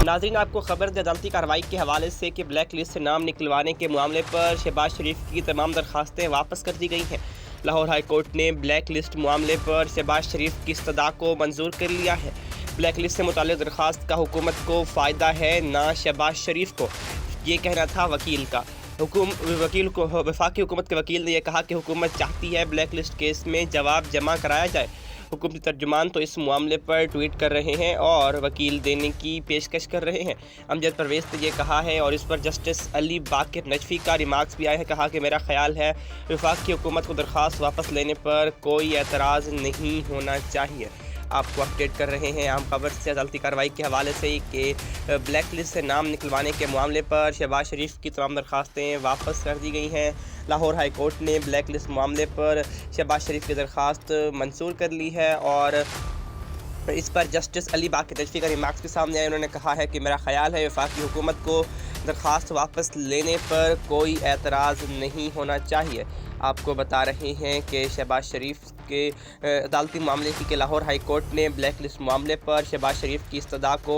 नाज़रीन, आपको खबर दे अदालती कार्रवाई के हवाले से कि ब्लैक लिस्ट से नाम निकलवाने के मामले पर शहबाज शरीफ की तमाम दरखास्तें वापस कर दी गई हैं। लाहौर हाई कोर्ट ने ब्लैक लिस्ट मामले पर शहबाज शरीफ की इस्तदा को मंजूर कर लिया है। ब्लैक लिस्ट से मुताल्लिक़ दरखास्त का हुकूमत को फ़ायदा है, ना शहबाज शरीफ को, ये कहना था वकील का। वफाकी हुकूमत के वकील ने यह कहा कि हुकूमत चाहती है ब्लैक लिस्ट केस में जवाब जमा कराया जाए। हुकूमती तर्जुमान तो इस मामले पर ट्वीट कर रहे हैं और वकील देने की पेशकश कर रहे हैं। अमजद परवेज़ ने यह कहा है और इस पर जस्टिस अली बाकिर नजफी का रिमार्क्स भी आया है। कहा कि मेरा ख्याल है वफाक की हुकूमत को दरख्वास्त वापस लेने पर कोई एतराज़ नहीं होना चाहिए। आपको अपडेट कर रहे हैं अहम खबर से अदालती कार्रवाई के हवाले से कि ब्लैक लिस्ट से नाम निकलवाने के मामले पर शहबाज शरीफ की तमाम दरखास्तें वापस कर दी गई हैं। लाहौर हाई कोर्ट ने ब्लैक लिस्ट मामले पर शहबाज शरीफ की दरख्वास्त मंजूर कर ली है और इस पर जस्टिस अली बाकिर नजफी का रिमार्क्स भी सामने आए। उन्होंने कहा है कि मेरा ख्याल है वफाकी हुकूमत को दरख्वास्त वापस लेने पर कोई एतराज़ नहीं होना चाहिए। आपको बता रहे हैं कि शहबाज शरीफ के अदालती मामले की कि लाहौर हाई कोर्ट ने ब्लैक लिस्ट मामले पर शहबाज शरीफ की इस्तदा को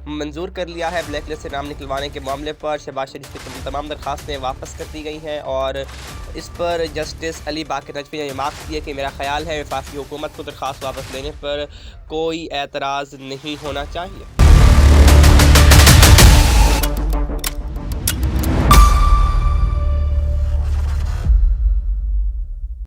मंजूर कर लिया है। ब्लैक लिस्ट से नाम निकलवाने के मामले पर शहबाज शरीफ की तमाम दरखास्तें वापस कर दी गई हैं और इस पर जस्टिस अली बाकिर नजफी ने रिमार्क्स दिए कि मेरा ख्याल है वफाकी हुकूमत को दरख्वास्त वापस लेने पर कोई एतराज़ नहीं होना चाहिए।